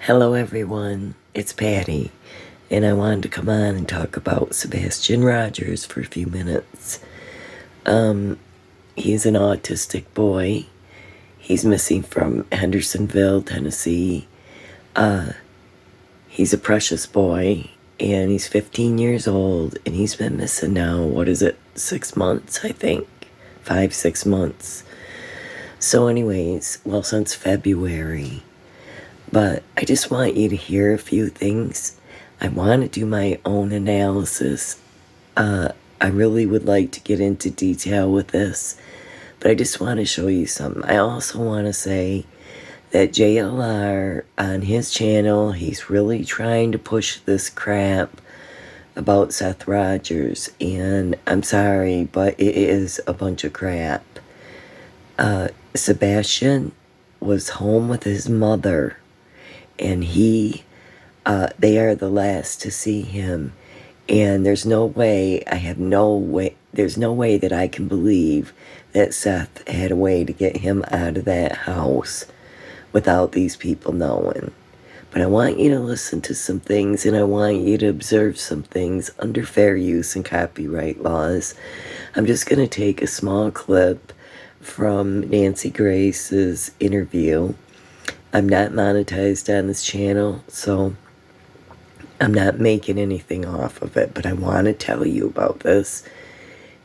Hello everyone, it's Patty, and I wanted to come on and talk about Sebastian Rogers for a few minutes. He's an autistic boy. He's missing from Hendersonville, Tennessee. He's a precious boy, and he's 15 years old, and he's been missing now, 6 months, I think? 5-6 months. So anyways, since February. But I just want you to hear a few things. I want to do my own analysis. I really would like to get into detail with this, but I just want to show you something. I also want to say that JLR on his channel, he's really trying to push this crap about Seth Rogers, and I'm sorry, but it is a bunch of crap. Sebastian was home with his mother, and they are the last to see him, and there's no way that I can believe that Seth had a way to get him out of that house without these people knowing. But I want you to listen to some things, and I want you to observe some things under fair use and copyright laws. I'm just going to take a small clip from Nancy Grace's interview. I'm not monetized on this channel, so I'm not making anything off of it, but I want to tell you about this.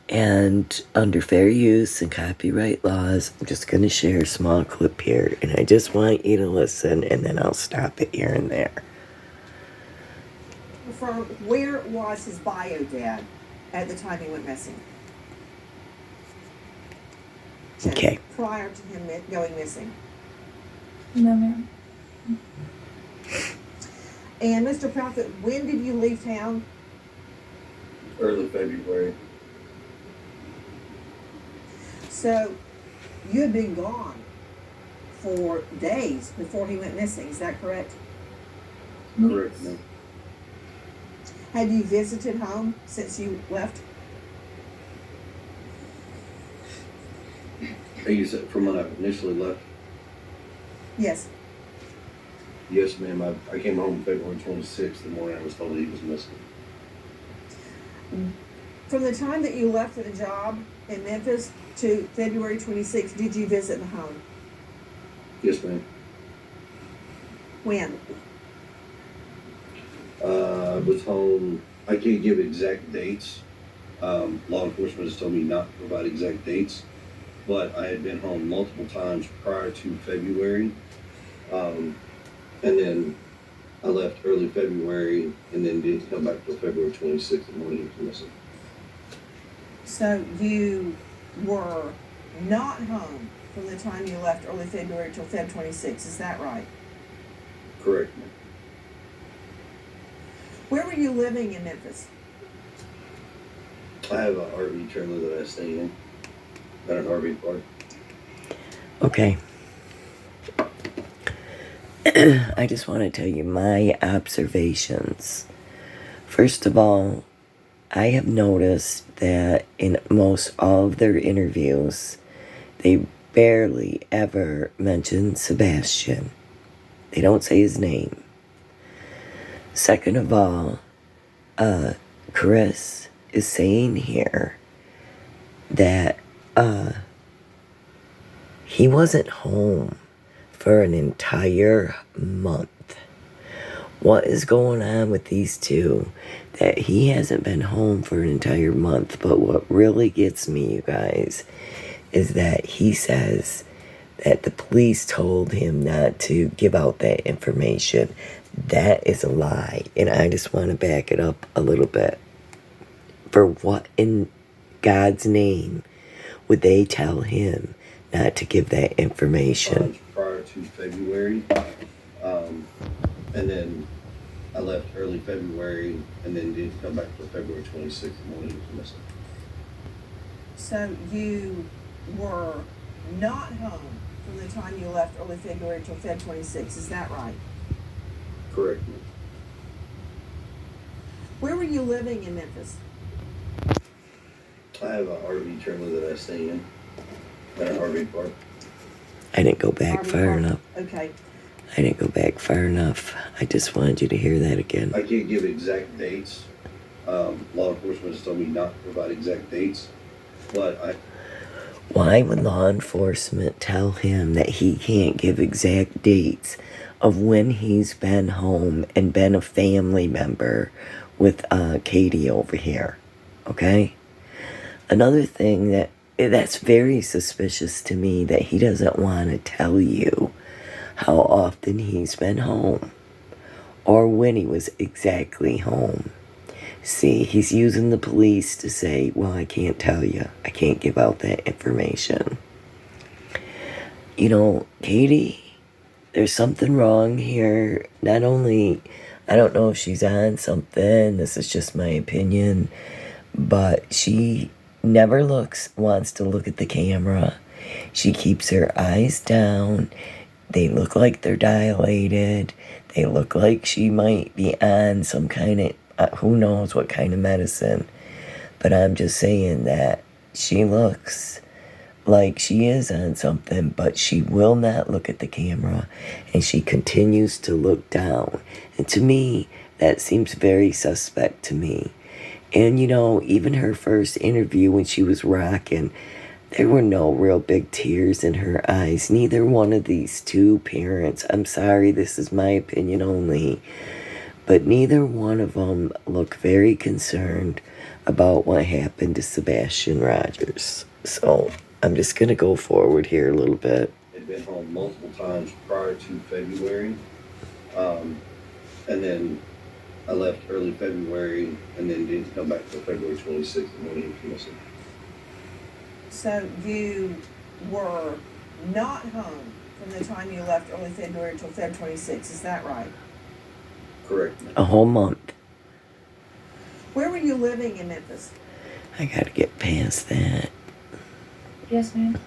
And under fair use and copyright laws, I'm just going to share a small clip here, and I just want you to listen, and then I'll stop it here and there. From where was his bio dad at the time he went missing? Okay. Prior to him going missing. No, ma'am. And Mr. Prophet, when did you leave town? Early February. So you had been gone for days before he went missing, is that correct? Correct. No. Had you visited home since you left? You said from when I initially left? Yes. Yes, ma'am. I came home February 26th, the morning I was told he was missing. From the time that you left for the job in Memphis to February 26th, did you visit the home? Yes, ma'am. When? I was home. I can't give exact dates. Law enforcement has told me not to provide exact dates, but I had been home multiple times prior to February. And then I left early February and then didn't come back till February 26th, the morning he was missing. So you were not home from the time you left early February till Feb 26th, is that right? Correct, ma'am. Where were you living in Memphis? I have an RV trailer that I stay in at an RV park. Okay. I just want to tell you my observations. First of all, I have noticed that in most all of their interviews, they barely ever mention Sebastian. They don't say his name. Second of all, Chris is saying here that he wasn't home for an entire month. What is going on with these two that he hasn't been home for an entire month? But what really gets me, you guys, is that he says that the police told him not to give out that information. That is a lie, and I just want to back it up a little bit. For what in God's name would they tell him not to give that information? Prior to February, and then I left early February and then didn't come back till February 26th, the morning he was missing. So you were not home from the time you left early February till Feb 26th, is that right? Correct, ma'am. Where were you living in Memphis? I have an RV trailer that I stay in at an RV park. I didn't go back RV far park? enough. Okay. I didn't go back far enough. I just wanted you to hear that again. I can't give exact dates. Law enforcement has told me not to provide exact dates, but Why would law enforcement tell him that he can't give exact dates of when he's been home and been a family member with Katie over here? Okay? Another thing that's very suspicious to me, that he doesn't want to tell you how often he's been home or when he was exactly home. See, he's using the police to say, well, I can't tell you. I can't give out that information. You know, Katie, there's something wrong here. Not only, I don't know if she's on something, this is just my opinion, but she never wants to look at the camera. She keeps her eyes down. They look like they're dilated. They look like she might be on some kind of, who knows what kind of medicine. But I'm just saying that she looks like she is on something, but she will not look at the camera, and she continues to look down. And to me, that seems very suspect to me. And you know, even her first interview when she was rocking, there were no real big tears in her eyes. Neither one of these two parents, I'm sorry, this is my opinion only, but neither one of them look very concerned about what happened to Sebastian Rogers. So I'm just going to go forward here a little bit. I'd been home multiple times prior to February. And then I left early February and then didn't come back till February 26th when he was missing. So you were not home from the time you left early February until Feb 26, is that right? Correct. A whole month. Where were you living in Memphis? I got to get past that. Yes, ma'am.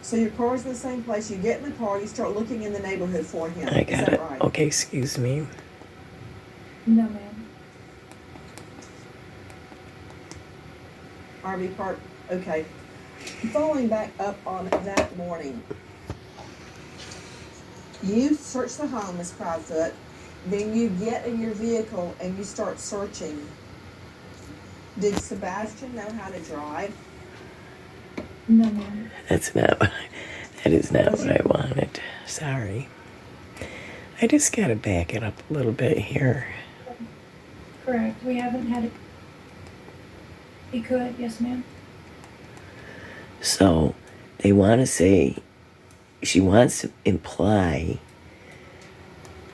So your car's in the same place. You get in the car, you start looking in the neighborhood for him. I Is got that it. right? Okay, excuse me. No, ma'am. RV park. Okay. Following back up on that morning, you search the home, Miss Proudfoot. Then you get in your vehicle and you start searching. Did Sebastian know how to drive? No, ma'am. That is not what I wanted. Sorry. I just got to back it up a little bit here. Correct. We haven't had it. He could, yes, ma'am. So they want to say, she wants to imply,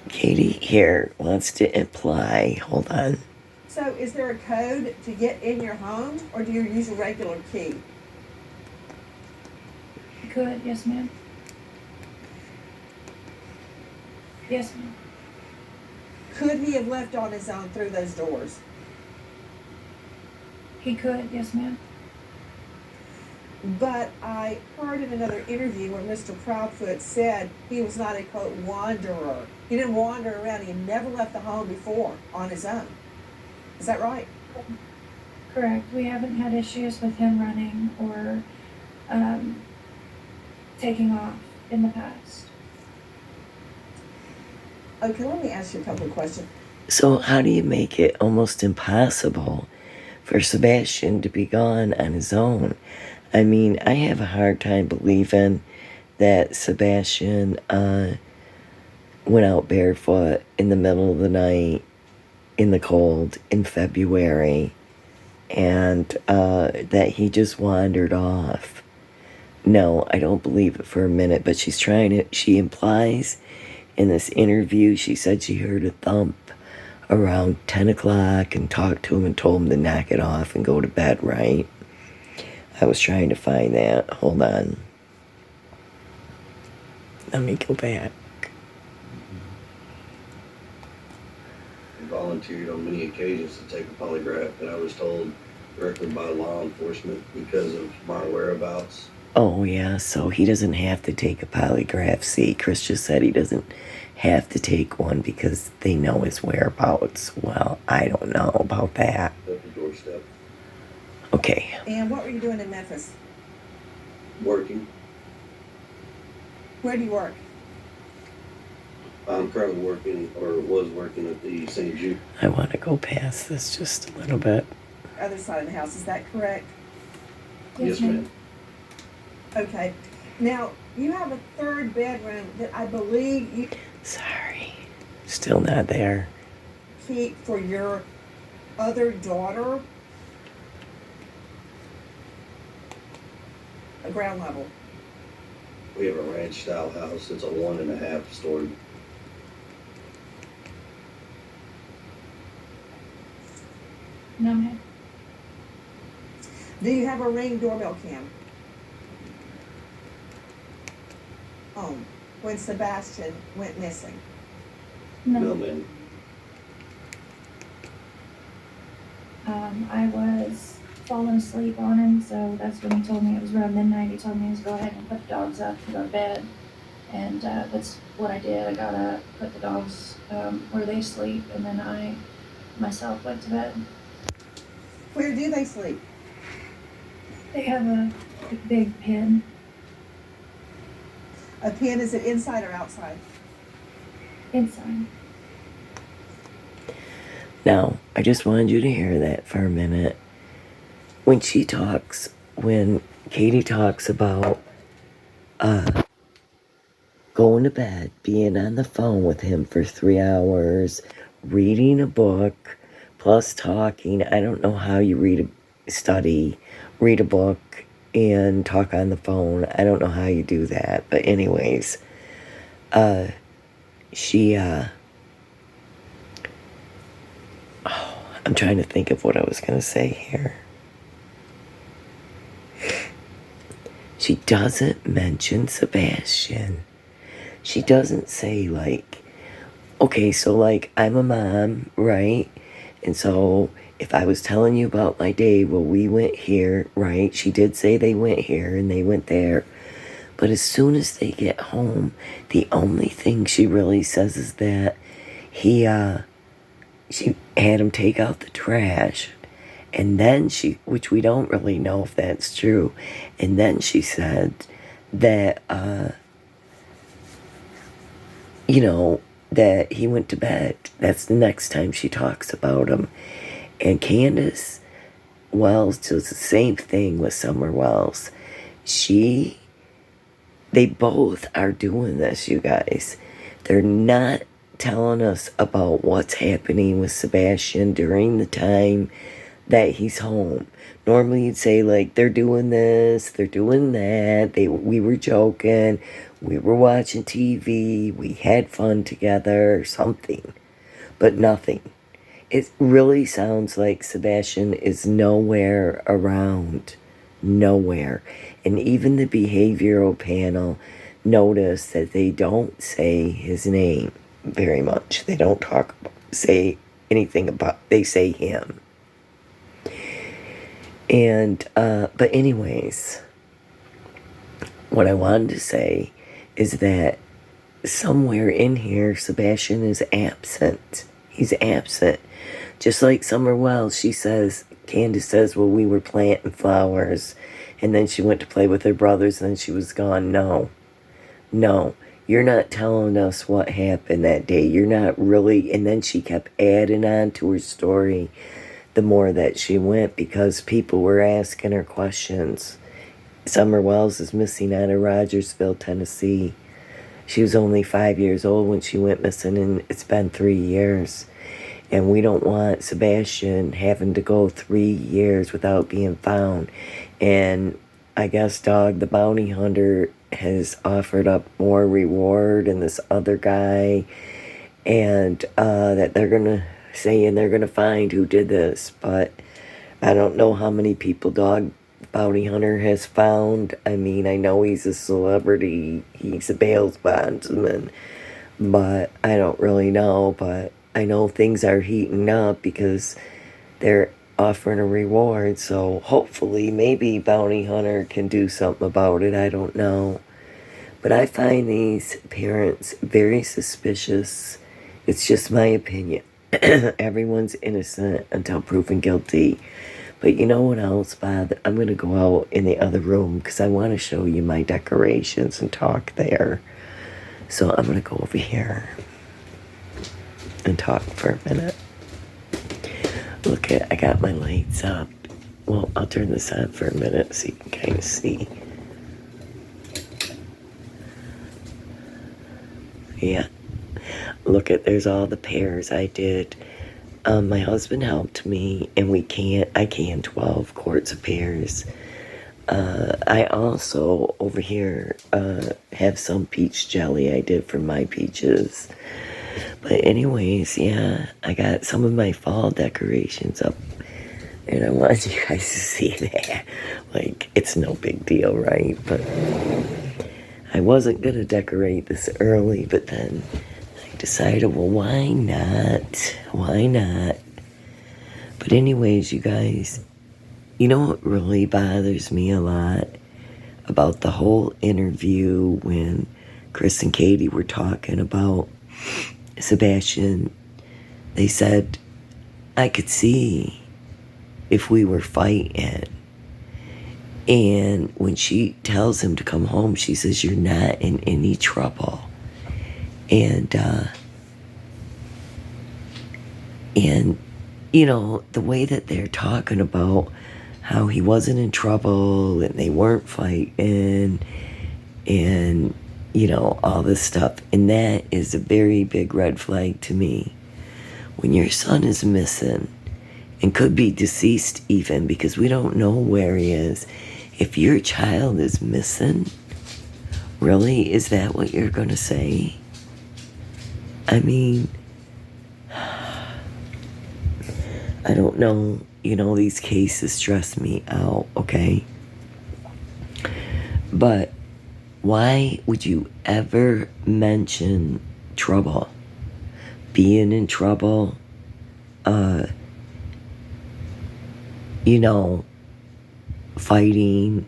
Katie here wants to imply, hold on. So is there a code to get in your home, or do you use a regular key? He could, yes, ma'am. Yes, ma'am. Could he have left on his own through those doors? He could, yes, ma'am. But I heard in another interview where Mr. Proudfoot said he was not a, quote, wanderer. He didn't wander around. He had never left the home before on his own. Is that right? Correct. We haven't had issues with him running or taking off in the past. Okay, let me ask you a couple of questions. So how do you make it almost impossible for Sebastian to be gone on his own? I mean, I have a hard time believing that Sebastian went out barefoot in the middle of the night in the cold in February, and that he just wandered off. No, I don't believe it for a minute, but she implies in this interview, she said she heard a thump around 10 o'clock and talked to him and told him to knock it off and go to bed, right? I was trying to find that. Hold on. Let me go back. I volunteered on many occasions to take a polygraph, and I was told directly by law enforcement because of my whereabouts. Oh, yeah, so he doesn't have to take a polygraph. See, Chris just said he doesn't have to take one because they know his whereabouts. Well, I don't know about that. At the doorstep. Okay. And what were you doing in Memphis? Working. Where do you work? I'm currently working, or was working at the St. Jude. I want to go past this just a little bit. Other side of the house, is that correct? Yes, ma'am. Okay. Now, you have a third bedroom that I believe you Sorry. Still not there. keep for your other daughter. A ground level. We have a ranch style house. It's a 1.5 story. No, ma'am. Do you have a Ring doorbell cam? When Sebastian went missing. No. No, ma'am. I was falling asleep on him, so that's when he told me it was around midnight. He told me to go ahead and put the dogs up and go to bed. And that's what I did. I got up, put the dogs where they sleep, and then I myself went to bed. Where do they sleep? They have a big pen A pen, is it inside or outside? inside. Now, I just wanted you to hear that for a minute. When Katie talks about going to bed, being on the phone with him for 3 hours, reading a book, plus talking. I don't know how you read a book, and talk on the phone. I don't know how you do that. But anyways, I'm trying to think of what I was going to say here. She doesn't mention Sebastian. She doesn't say, like, okay, so, like, I'm a mom, right? And so if I was telling you about my day, well, we went here, right? She did say they went here and they went there. But as soon as they get home, the only thing she really says is that she had him take out the trash. And then which we don't really know if that's true. And then she said that, that he went to bed. That's the next time she talks about him. And Candace Wells does the same thing with Summer Wells. They both are doing this, you guys. They're not telling us about what's happening with Sebastian during the time that he's home. Normally you'd say, like, they're doing this, they're doing that, we were joking, we were watching TV, we had fun together, or something. But nothing. It really sounds like Sebastian is nowhere around. Nowhere. And even the behavioral panel noticed that they don't say his name very much. They don't say anything about, they say him. And, but anyways, what I wanted to say is that somewhere in here, Sebastian is absent. He's absent. Just like Summer Wells, Candace says, well, we were planting flowers, and then she went to play with her brothers, and then she was gone. No, you're not telling us what happened that day. You're not really, and then she kept adding on to her story the more that she went, because people were asking her questions. Summer Wells is missing out of Rogersville, Tennessee. She was only 5 years old when she went missing, and it's been 3 years. And we don't want Sebastian having to go 3 years without being found. And I guess Dog the Bounty Hunter has offered up more reward, and this other guy, and that they're going to find who did this. But I don't know how many people Dog Bounty Hunter has found. I mean, I know he's a celebrity. He's a bail bondsman. But I don't really know. But I know things are heating up because they're offering a reward. So hopefully, maybe Bounty Hunter can do something about it. I don't know. But I find these parents very suspicious. It's just my opinion. Everyone's innocent until proven guilty. But you know what else, Bob? I'm going to go out in the other room because I want to show you my decorations and talk there. So I'm gonna go over here and talk for a minute. Look I got my lights up. Well, I'll turn this on for a minute so you can kind of see. Yeah. Look there's all the pears I did. My husband helped me, and I canned 12 quarts of pears. I also, over here, have some peach jelly I did for my peaches. But anyways, yeah, I got some of my fall decorations up, and I wanted you guys to see that. Like, it's no big deal, right? But I wasn't going to decorate this early, but then I decided, well, why not? Why not? But anyways, you guys, you know what really bothers me a lot about the whole interview when Chris and Katie were talking about Sebastian? They said, I could see if we were fighting. And when she tells him to come home, she says, you're not in any trouble. And you know, the way that they're talking about how he wasn't in trouble and they weren't fighting and, you know, all this stuff. And that is a very big red flag to me. When your son is missing and could be deceased even, because we don't know where he is. If your child is missing, really, is that what you're going to say? I mean, I don't know. You know, these cases stress me out, okay? But why would you ever mention trouble? Being in trouble, you know, fighting.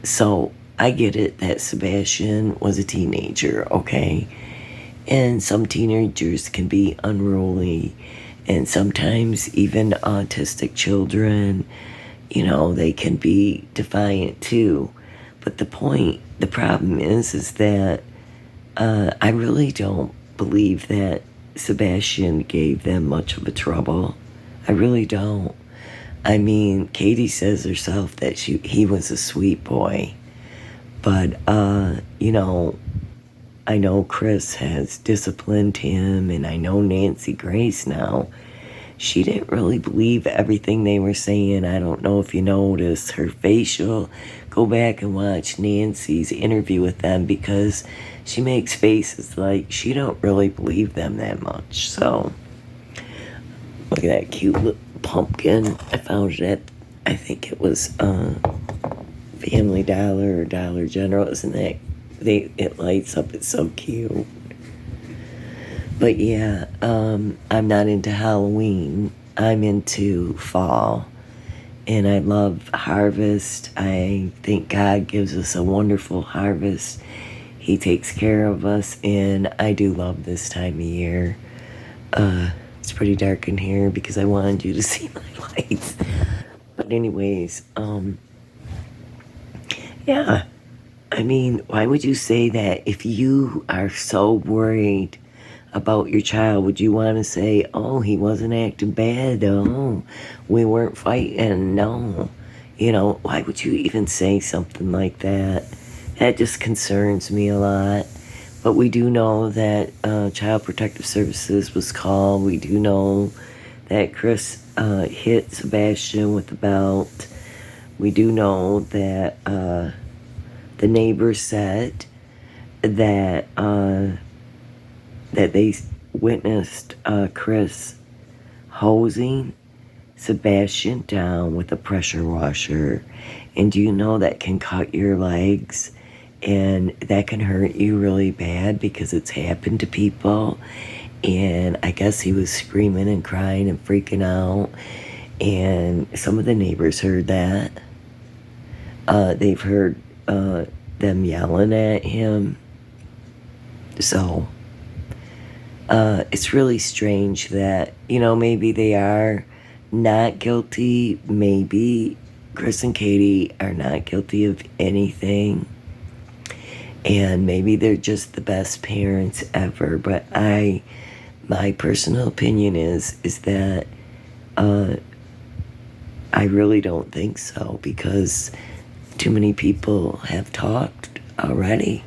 So I get it that Sebastian was a teenager, okay? And some teenagers can be unruly, and sometimes even autistic children, you know, they can be defiant too. But the problem is that I really don't believe that Sebastian gave them much of a trouble. I really don't. I mean, Katie says herself that he was a sweet boy. But, you know, I know Chris has disciplined him, and I know Nancy Grace now. She didn't really believe everything they were saying. I don't know if you noticed her facial. Go back and watch Nancy's interview with them, because she makes faces like she don't really believe them that much. So, look at that cute little pumpkin. I found it at, I think it was Family Dollar or Dollar General. Isn't that, it lights up. It's so cute. But yeah, I'm not into Halloween. I'm into fall. And I love harvest. I think God gives us a wonderful harvest. He takes care of us, and I do love this time of year. It's pretty dark in here because I wanted you to see my lights. But anyways, yeah. I mean, why would you say that? If you are so worried about your child, would you want to say, oh, he wasn't acting bad, oh, we weren't fighting? No. You know, why would you even say something like that? That just concerns me a lot. But we do know that Child Protective Services was called. We do know that Chris hit Sebastian with the belt. We do know that the neighbors said that that they witnessed Chris hosing Sebastian down with a pressure washer. And do you know that can cut your legs? And that can hurt you really bad because it's happened to people. And I guess he was screaming and crying and freaking out. And some of the neighbors heard that. They've heard them yelling at him. So it's really strange that, you know, maybe they are not guilty. Maybe Chris and Katie are not guilty of anything. And maybe they're just the best parents ever, but my personal opinion is that I really don't think so, because too many people have talked already.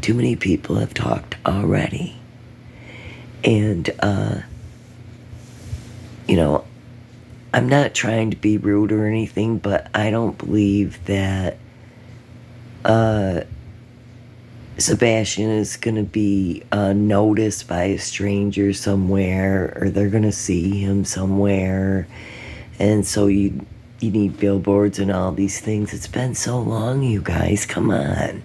Too many people have talked already. And, I'm not trying to be rude or anything, but I don't believe that Sebastian is going to be noticed by a stranger somewhere, or they're going to see him somewhere. And so you need billboards and all these things. It's been so long, you guys. Come on.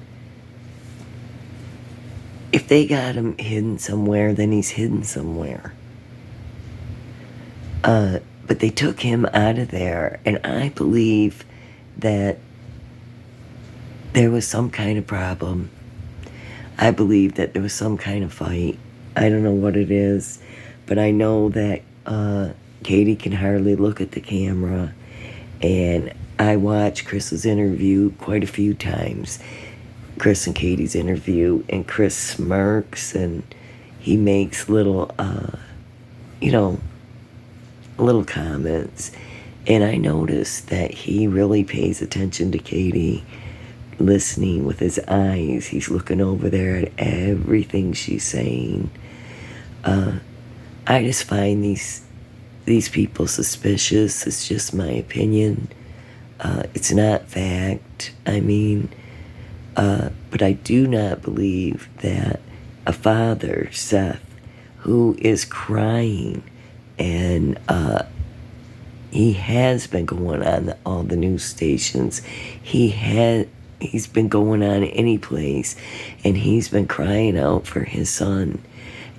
If they got him hidden somewhere, then he's hidden somewhere. But they took him out of there, and I believe that there was some kind of problem. I believe that there was some kind of fight. I don't know what it is, but I know that Katie can hardly look at the camera, and I watched Chris's interview quite a few times. Chris and Katie's interview, and Chris smirks and he makes little little comments, and I noticed that he really pays attention to Katie, listening with his eyes. He's looking over there at everything she's saying. I just find these people suspicious. It's just my opinion. It's not fact. I mean, but I do not believe that a father, Seth, who is crying, and he has been going on all the news stations. He's been going on any place, and he's been crying out for his son.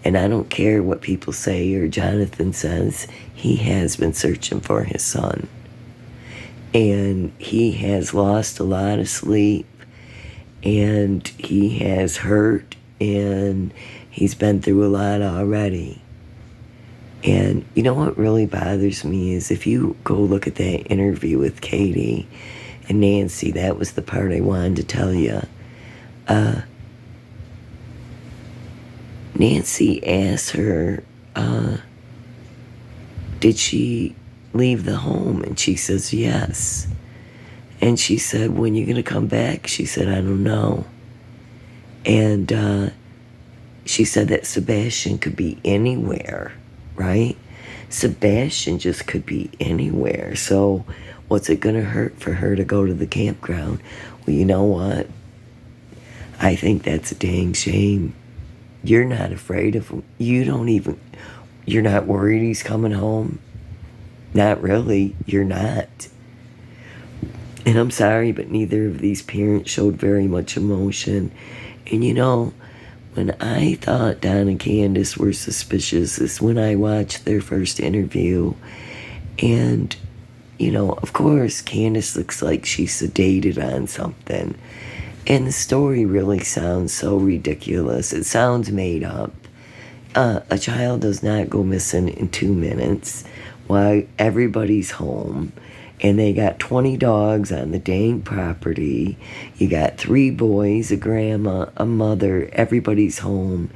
And I don't care what people say or Jonathan says, he has been searching for his son. And he has lost a lot of sleep, and he has hurt, and he's been through a lot already. And you know what really bothers me is if you go look at that interview with Katie and Nancy, that was the part I wanted to tell you. Nancy asked her, did she leave the home? And she says, yes. And she said, when you going to come back? She said, I don't know. And she said that Sebastian could be anywhere, right? Sebastian just could be anywhere. So what's it going to hurt for her to go to the campground? Well, you know what? I think that's a dang shame. You're not afraid of him. You're not worried he's coming home. Not really. You're not. And I'm sorry, but neither of these parents showed very much emotion. And when I thought Don and Candace were suspicious is when I watched their first interview. And, of course, Candace looks like she's sedated on something. And the story really sounds so ridiculous. It sounds made up. A child does not go missing in 2 minutes while everybody's home. And they got 20 dogs on the dang property. You got 3 boys, a grandma, a mother, everybody's home.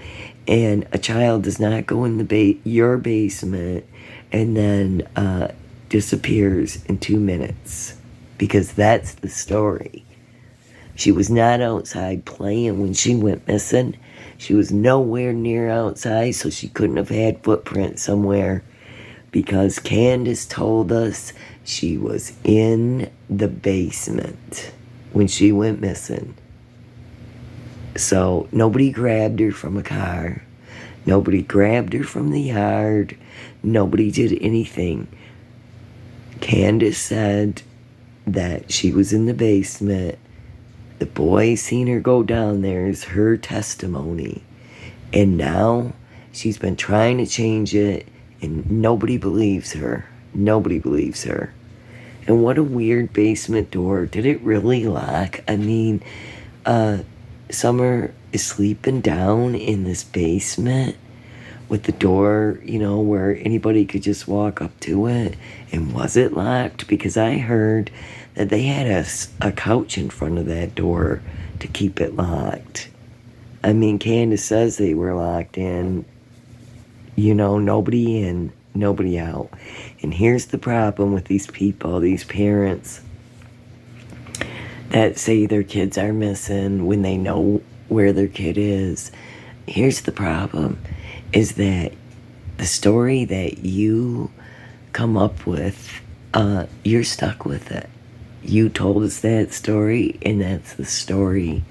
And a child does not go in your basement and then disappears in 2 minutes. Because that's the story. She was not outside playing when she went missing. She was nowhere near outside, so she couldn't have had footprints somewhere. Because Candace told us she was in the basement when she went missing. So nobody grabbed her from a car. Nobody grabbed her from the yard. Nobody did anything. Candace said that she was in the basement. The boy seen her go down there is her testimony. And now she's been trying to change it, and nobody believes her. Nobody believes her. And what a weird basement door. Did it really lock? I mean, Summer is sleeping down in this basement with the door, where anybody could just walk up to it. And was it locked? Because I heard that they had a couch in front of that door to keep it locked. I mean, Candace says they were locked in, nobody in, nobody out. And here's the problem with these people, these parents that say their kids are missing when they know where their kid is. Here's the problem, is that the story that you come up with, you're stuck with it. You told us that story, and that's the story.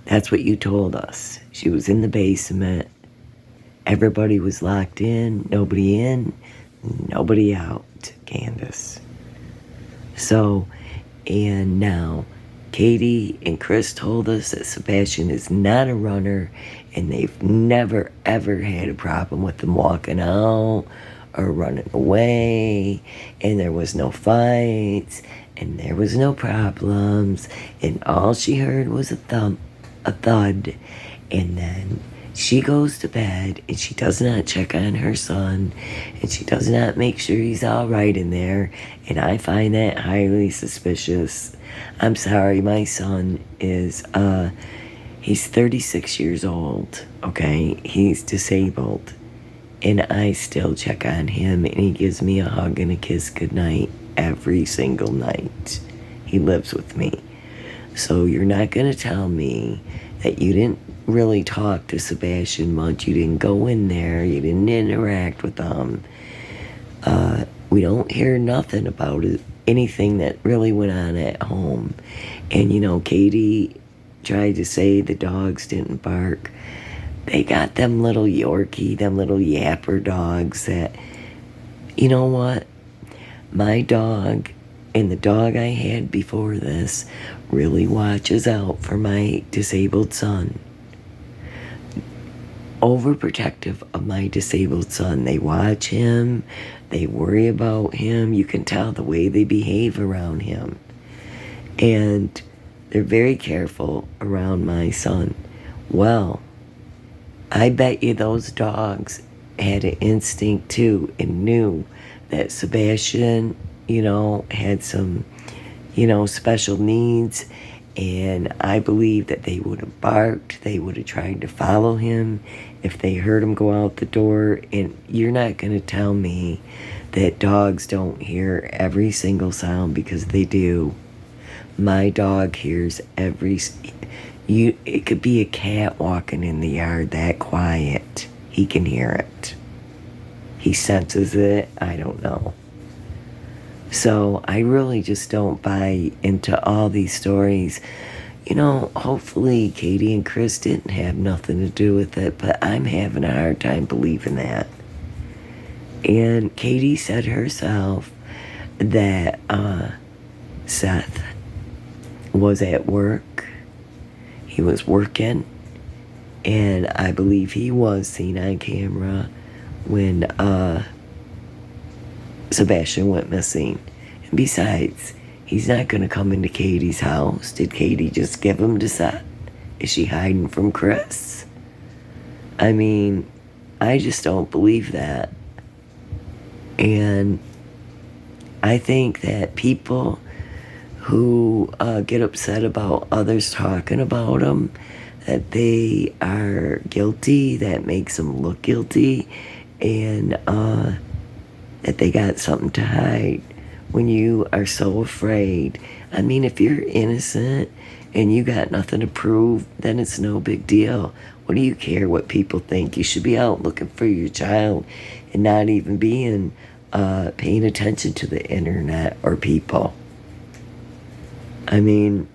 That's what you told us. She was in the basement. Everybody was locked in. Nobody in, nobody out, Candace. So, and now, Katie and Chris told us that Sebastian is not a runner, and they've never, ever had a problem with him walking out or running away, and there was no fights, and there was no problems, and all she heard was a thud, and then she goes to bed, and she does not check on her son, and she does not make sure he's all right in there, and I find that highly suspicious. I'm sorry, my son is, he's 36 years old, okay? He's disabled, and I still check on him, and he gives me a hug and a kiss goodnight every single night. He lives with me. So you're not going to tell me that you didn't really talk to Sebastian much. You didn't go in there. You didn't interact with him. We don't hear nothing about it, anything that really went on at home. And, Katie tried to say the dogs didn't bark. They got them little Yorkie, them little yapper dogs that, you know what? My dog and the dog I had before this really watches out for my disabled son. Overprotective of my disabled son. They watch him. They worry about him. You can tell the way they behave around him. And they're very careful around my son. Well, I bet you those dogs had an instinct too and knew that Sebastian, had some, special needs. And I believe that they would have barked. They would have tried to follow him if they heard him go out the door. And you're not going to tell me that dogs don't hear every single sound, because they do. My dog hears it could be a cat walking in the yard that quiet. He can hear it. He senses it. I don't know. So I really just don't buy into all these stories. Hopefully Katie and Chris didn't have nothing to do with it, but I'm having a hard time believing that. And Katie said herself that Seth was at work. He was working, and I believe he was seen on camera when Sebastian went missing. And besides, he's not going to come into Katie's house. Did Katie just give him to Seth? Is she hiding from Chris? I mean, I just don't believe that. And I think that people who get upset about others talking about them, that they are guilty, that makes them look guilty, and that they got something to hide when you are so afraid. I mean, if you're innocent and you got nothing to prove, then it's no big deal. What do you care what people think? You should be out looking for your child and not even paying attention to the internet or people. I mean,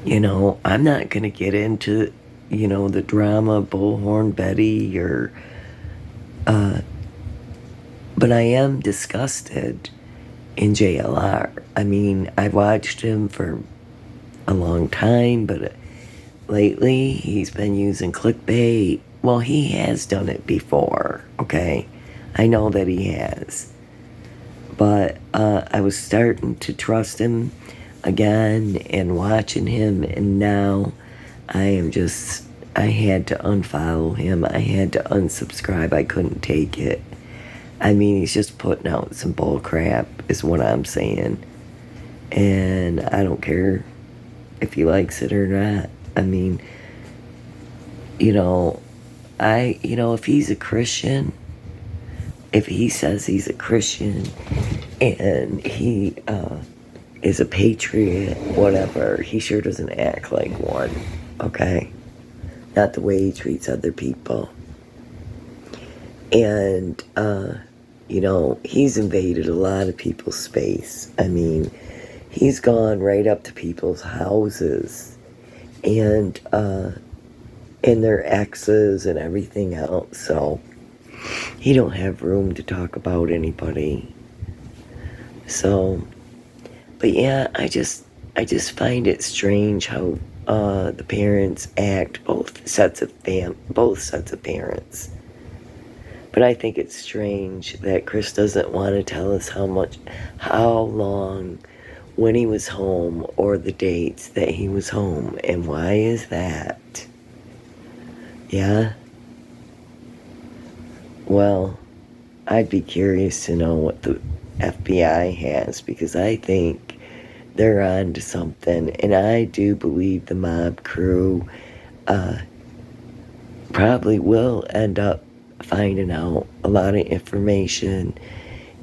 I'm not going to get into, the drama, Bullhorn Betty, or but I am disgusted in JLR. I mean, I've watched him for a long time, but lately he's been using clickbait. Well, he has done it before, okay? I know that he has. But I was starting to trust him again and watching him, and now I had to unfollow him. I had to unsubscribe. I couldn't take it. I mean, he's just putting out some bull crap is what I'm saying. And I don't care if he likes it or not. I mean, you know, if he's a Christian, if he says he's a Christian and he is a patriot, whatever, he sure doesn't act like one, okay? Not the way he treats other people. And, he's invaded a lot of people's space. I mean, he's gone right up to people's houses and their exes and everything else. So he don't have room to talk about anybody. So, but yeah, I just find it strange how the parents act, both sets of parents. But I think it's strange that Chris doesn't want to tell us how long, when he was home, or the dates that he was home. And why is that? Yeah? Well, I'd be curious to know what the FBI has, because I think they're on to something. And I do believe the mob crew probably will end up finding out a lot of information,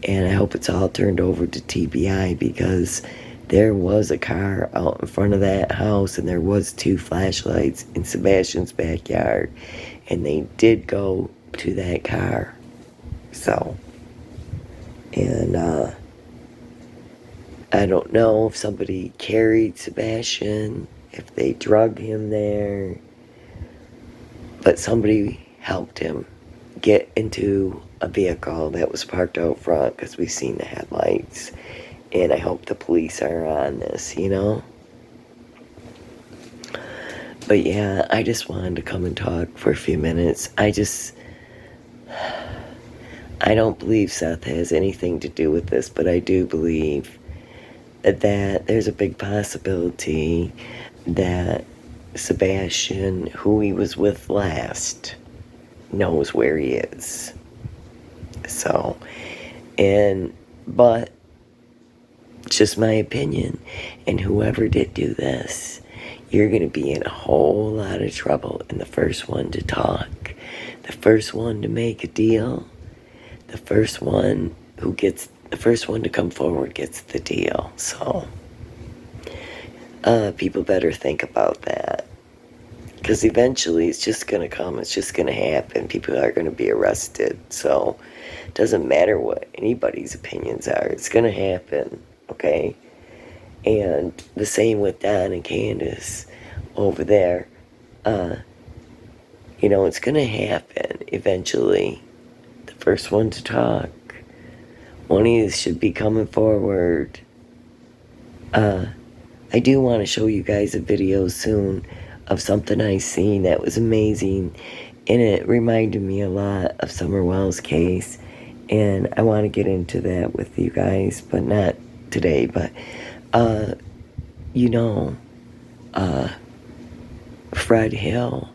and I hope it's all turned over to TBI, because there was a car out in front of that house and there was 2 flashlights in Sebastian's backyard, and they did go to that car. So, and I don't know if somebody carried Sebastian, if they drugged him there, but somebody helped him get into a vehicle that was parked out front, because we've seen the headlights. And I hope the police are on this, But yeah, I just wanted to come and talk for a few minutes. I don't believe Seth has anything to do with this, but I do believe that there's a big possibility that Sebastian, who he was with last, knows where he is. So, but it's just my opinion, and whoever did do this, you're going to be in a whole lot of trouble. And the first one to talk, the first one to make a deal, the first one to come forward gets the deal. So, people better think about that. Because eventually it's just going to come. It's just going to happen. People are going to be arrested. So it doesn't matter what anybody's opinions are. It's going to happen. Okay? And the same with Don and Candace over there. It's going to happen eventually. The first one to talk. One of you should be coming forward. I do want to show you guys a video soon of something I seen that was amazing, and it reminded me a lot of Summer Wells' case, and I want to get into that with you guys, but not today. But Fred Hill,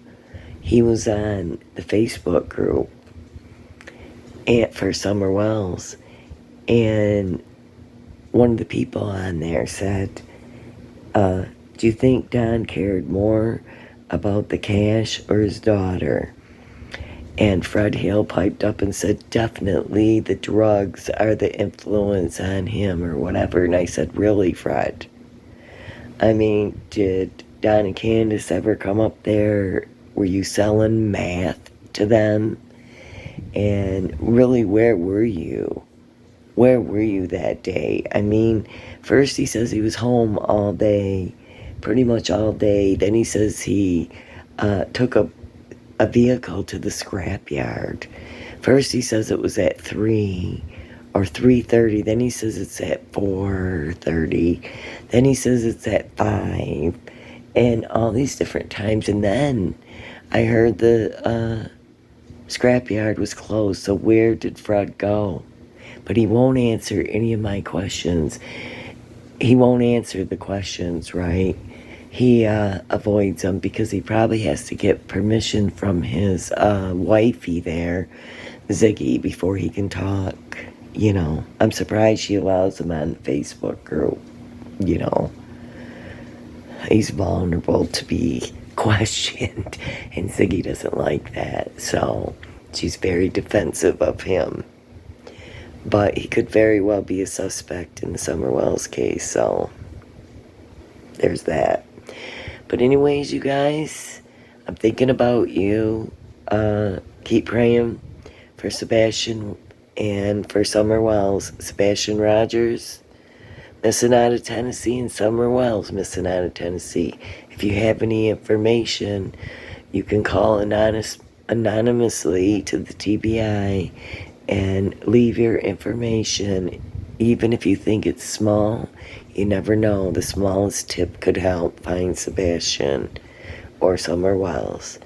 he was on the Facebook group for Summer Wells, and one of the people on there said, do you think Don cared more about the cash or his daughter? And Fred Hill piped up and said, definitely the drugs are the influence on him, or whatever. And I said, really, Fred? I mean, did Don and Candace ever come up there? Were you selling meth to them? And really, where were you? Where were you that day? I mean, first he says he was home all day, pretty much all day. Then he says he took a vehicle to the scrapyard. First he says it was at 3 or 3:30. Then he says it's at 4:30. Then he says it's at 5. And all these different times. And then I heard the scrapyard was closed. So where did Fred go? But he won't answer any of my questions. He won't answer the questions, right? He avoids them because he probably has to get permission from his wifey there, Ziggy, before he can talk. I'm surprised she allows him on the Facebook group, he's vulnerable to be questioned, and Ziggy doesn't like that, so she's very defensive of him. But he could very well be a suspect in the Summer Wells case, so there's that. But anyways, you guys, I'm thinking about you. Keep praying for Sebastian and for Summer Wells. Sebastian Rogers missing out of Tennessee, and Summer Wells missing out of Tennessee. If you have any information, you can call anonymously to the TBI and leave your information. Even if you think it's small, you never know. The smallest tip could help find Sebastian or Summer Wells.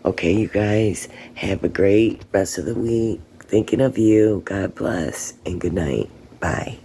Okay, you guys, have a great rest of the week. Thinking of you. God bless, and good night. Bye.